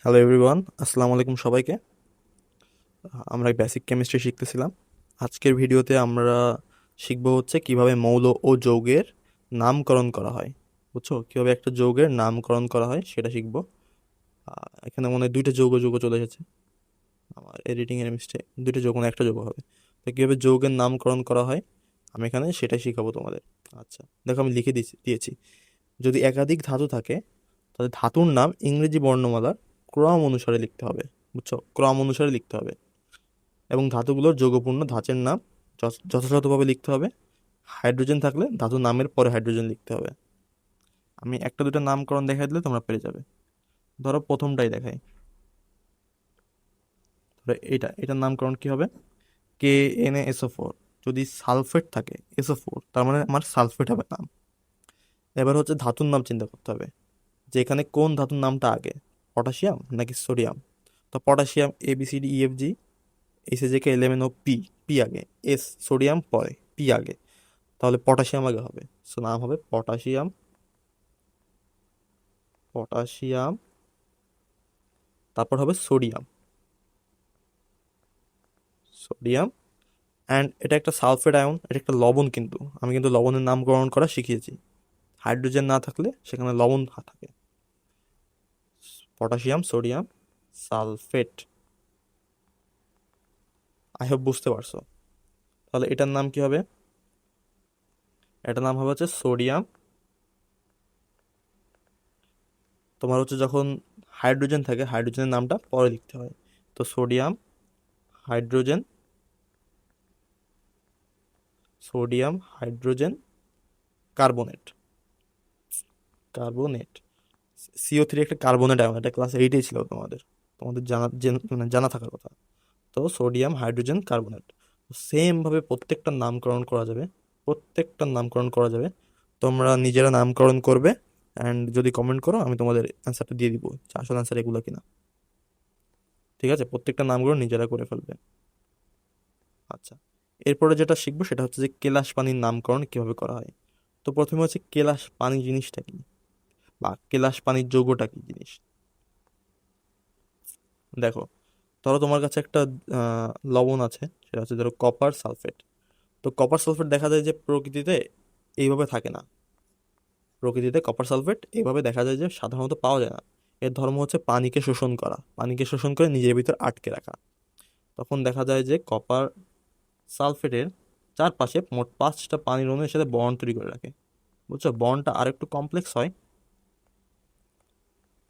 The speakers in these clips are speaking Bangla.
হ্যালো এভরিওয়ান, আসসালামু আলাইকুম সবাইকে। আমরা বেসিক কেমিস্ট্রি শিখতেছিলাম। আজকের ভিডিওতে আমরা শিখব হচ্ছে কিভাবে মৌল ও যৌগের নামকরণ করা হয়। বুঝছো, কিভাবে একটা যৌগের নামকরণ করা হয় সেটা শিখব। এখানে মনে হয় দুইটা যৌগ যৌগ চলে এসেছে, আমার এডিটিং এর মিস্টেক। দুইটা যৌগ না, একটা যৌগ হবে। তো কিভাবে যৌগের নামকরণ করা হয় আমি এখানে সেটাই শিখাবো তোমাদের। আচ্ছা দেখো, আমি লিখে দিয়েছি। যদি একাধিক ধাতু থাকে তাহলে ধাতুর নাম ইংরেজি বর্ণমালার ক্রম অনুসারে লিখতে হবে। বুঝছো, ক্রম অনুসারে লিখতে হবে। এবং ধাতুগুলোর যৌগপূর্ণ ধাঁচের নাম যথাযথভাবে লিখতে হবে। হাইড্রোজেন থাকলে ধাতুর নামের পরে হাইড্রোজেন লিখতে হবে। আমি একটা দুটো নামকরণ দেখাই দিলে তোমরা পেরে যাবে। ধরো প্রথমটাই দেখাই। ধরো এটার নামকরণ কি হবে? KNaSO4। যদি সালফেট থাকে SO4, তার মানে আমার সালফেট হবে নাম। এবার হচ্ছে ধাতুর নাম চিন্তা করতে হবে যে এখানে কোন ধাতুর নামটা আগে, পটাশিয়াম নাকি সোডিয়াম। তো potassium ABCDEFG, SJK11O P, P আগে, সোডিয়াম পরে, পি আগে। তাহলে পটাশিয়াম আগে হবে, সো নাম হবে পটাশিয়াম। পটাশিয়াম, তারপর হবে সোডিয়াম। সোডিয়াম। অ্যান্ড এটা একটা সালফেট আয়ন, এটা একটা লবণ, কিন্তু আমি কিন্তু লবণের নামকরণ করা শিখিয়েছি। হাইড্রোজেন না থাকলে সেখানে লবণ থাকে। Potassium, sodium, sulphate. I hope বুঝতে পারছো। তাহলে এটার নাম কি হবে? এটার নাম হবে হচ্ছে সোডিয়াম। তোমার হচ্ছে যখন হাইড্রোজেন থাকে, হাইড্রোজেনের নামটা পরে লিখতে হয়। তো sodium hydrogen, sodium hydrogen carbonate. Carbonate, CO3 একটা কার্বনেট আয়ন, এটা ক্লাস 8-এ ছিল তোমাদের। তোমাদের মানে জানা থাকার কথা। তো সোডিয়াম হাইড্রোজেন কার্বনেট। সেম ভাবে প্রত্যেকটা নামকরণ করা যাবে। প্রত্যেকটার নামকরণ করা যাবে। তোমরা নিজেরা নামকরণ করবে, অ্যান্ড যদি কমেন্ট করো আমি তোমাদের অ্যান্সারটা দিয়ে দিব যে আসল অ্যান্সার এগুলো কিনা। ঠিক আছে, প্রত্যেকটা নামগুলো নিজেরা করে ফেলবে। আচ্ছা, এরপরে যেটা শিখবো সেটা হচ্ছে যে কেলাস পানির নামকরণ কিভাবে করা হয়। তো প্রথমে হচ্ছে কেলাস পানি জিনিসটা কি, বা কেলাস পানির যৌগটা কি জিনিস। দেখো, ধরো তোমার কাছে একটা লবণ আছে, সেটা হচ্ছে ধরো কপার সালফেট। তো কপার সালফেট দেখা যায় যে প্রকৃতিতে এইভাবে থাকে না। প্রকৃতিতে কপার সালফেট এইভাবে দেখা যায় যে সাধারণত পাওয়া যায় না। এর ধর্ম হচ্ছে পানিকে শোষণ করা, পানিকে শোষণ করে নিজের ভিতর আটকে রাখা। তখন দেখা যায় যে কপার সালফেটের চারপাশে মোট 5টা পানির অণুর সাথে বন্ড তৈরি করে রাখে। বুঝছো, বন্ডটা আর একটু কমপ্লেক্স হয়।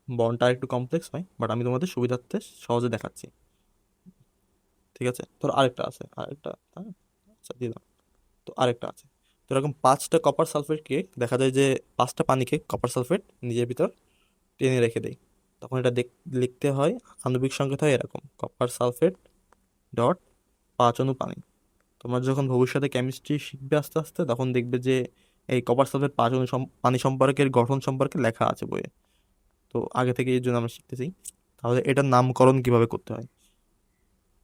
বন্ডটা আর একটু কমপ্লেক্স হয়, বাট আমি তোমাদের সুবিধার্থে সহজে দেখাচ্ছি। ঠিক আছে, তোর আরেকটা আছে, আরেকটা, হ্যাঁ, আচ্ছা দিলাম। তো আরেকটা আছে। তো এরকম 5টা কপার সালফেটকে দেখা যায় যে 5টা পানিকে কপার সালফেট নিজের ভিতর টেনে রেখে দেয়। তখন এটা লিখতে হয়, আণবিক সংকেত হয় এরকম: কপার সালফেট ডট 5 অণু পানি। তোমরা যখন ভবিষ্যতে কেমিস্ট্রি শিখবে আস্তে আস্তে, তখন দেখবে যে এই কপার সালফেট 5 অণু পানি সম্পর্কের গঠন সম্পর্কে লেখা আছে বইয়ে। তো আগে থেকে এই জন্য আমরা শিখতেছি। তাহলে এটার নামকরণ কিভাবে করতে হয়।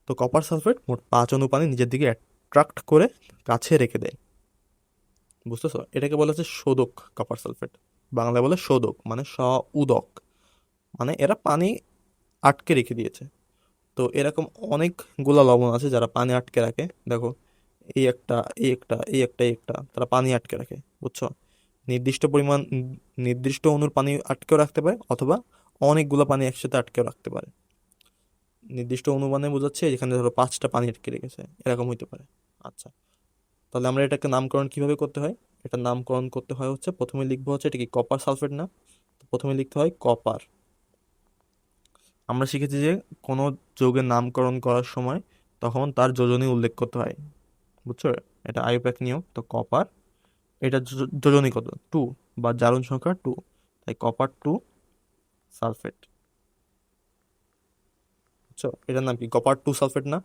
তো কপার সালফেট মোট 5 অণু পানি নিজের দিকে অ্যাট্রাক্ট করে কাছে রেখে দেয়। বুঝতেছো, এটাকে বলা হচ্ছে শোধক কপার সালফেট। বাংলায় বলে শোধক, মানে উদক, মানে এরা পানি আটকে রেখে দিয়েছে। তো এরকম অনেকগুলা লবণ আছে যারা পানি আটকে রাখে। দেখো, এই একটা, এই একটা, এই একটা, এই একটা, তারা পানি আটকে রাখে। বুঝছো, নির্দিষ্ট পরিমাণ নির্দিষ্ট অণুর পানি আটকেও রাখতে পারে, অথবা অনেকগুলো পানি একসাথে আটকেও রাখতে পারে। নির্দিষ্ট অনুমানে বোঝাচ্ছে যেখানে ধরো 5টা পানি আটকে রেখেছে, এরকম হইতে পারে। আচ্ছা, তাহলে আমরা এটাকে নামকরণ কিভাবে করতে হয়। এটা নামকরণ করতে হয় হচ্ছে প্রথমে লিখবো হচ্ছে এটা কি কপার সালফেট না। তো প্রথমে লিখতে হয় কপার। আমরা শিখেছি যে কোনো যৌগের নামকরণ করার সময় তখন তার যোজনী উল্লেখ করতে হয়। বুঝছো, এটা আইউপ্যাক নিয়ম। তো কপার, এটা যোজনী কত, 2, বা জারণ সংখ্যা 2। তাই কপার 2 সালফেট। বুঝছো, এটার নাম কি কপার 2 সালফেট না।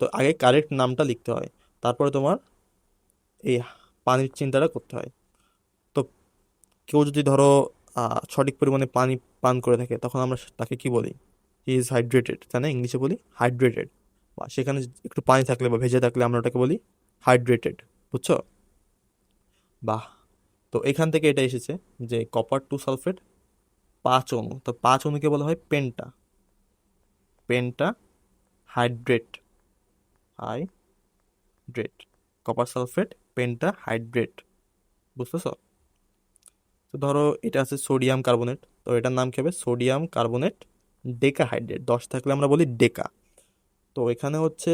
তো আগে কারেক্ট নামটা লিখতে হয়, তারপরে তোমার এই পানির চিন্তাটা করতে হয়। তো কেউ যদি ধরো সঠিক পরিমাণে পানি পান করে থাকে, তখন আমরা তাকে কি বলি? হি ইজ হাইড্রেটেড, তাই না? ইংলিশে বলি হাইড্রেটেড। বা সেখানে একটু পানি থাকলে বা ভেজে থাকলে আমরা ওটাকে বলি হাইড্রেটেড। বুঝছো? বাহ। তো এখান থেকে এটা এসেছে যে কপার 2 সালফেট 5 অণু, তো 5 অণুকে বলা হয় penta. Penta hydrate, hydrate, copper sulphate penta hydrate, বুঝতেছো? তো ধরো এটা আছে সোডিয়াম কার্বনেট, তো এটার নাম কি হবে? সোডিয়াম কার্বনেট ডেকাহাইড্রেট, 10 থাকলে আমরা বলি ডেকা। তো এখানে হচ্ছে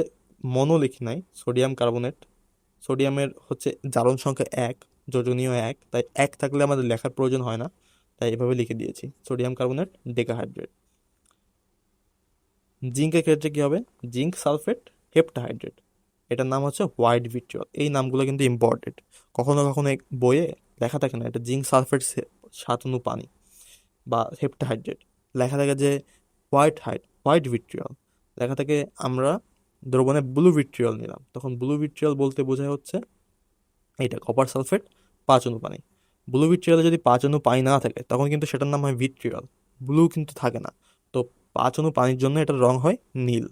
মনো লিখি নাই, সোডিয়াম কার্বনেট, সোডিয়ামের হচ্ছে জারণ সংখ্যা 1, যোজনীয় 1, তাই 1 থাকলে আমাদের লেখার প্রয়োজন হয় না, তাই এভাবে লিখে দিয়েছি সোডিয়াম কার্বনেট ডেকাহাইড্রেট। জিঙ্কের ক্ষেত্রে কি হবে? জিঙ্ক সালফেট হেপ্টাহাইড্রেট, এটার নাম হচ্ছে হোয়াইট ভিট্রিয়ল। এই নামগুলো কিন্তু ইম্পর্টেন্ট, কখনো কখনো বইয়ে লেখা থাকে না এটা জিঙ্ক সালফেট 7 পানি বা হেপ্টাহাইড্রেট, লেখা থাকে যে হোয়াইট ভিট্রিয়ল, লেখা থাকে আমরা দ্রবণে ব্লু ভিট্রিয়ল নিলাম, তখন ব্লু ভিট্রিয়ল বলতে বোঝায় হচ্ছে এটা কপার সালফেট 5 পানি। ব্লু ভিট্রিয়লে যদি 5 পানি না থাকে তখন কিন্তু সেটার নাম হয় ভিট্রিয়ল, ব্লু কিন্তু থাকে না। তো 5 পানির জন্য এটার রং হয় নীল,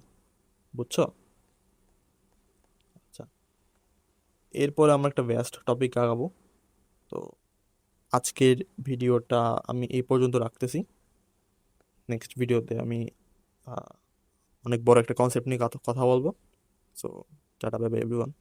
বুঝছো? আচ্ছা, এরপরে আমরা একটা ভ্যাস্ট টপিক আগাবো। তো আজকের ভিডিওটা আমি এই পর্যন্ত রাখতেছি। নেক্সট ভিডিওতে আমি আহ, অনেক বড় একটা কনসেপ্ট নিয়ে কথা কথা বলবো। So tata, bye bye everyone.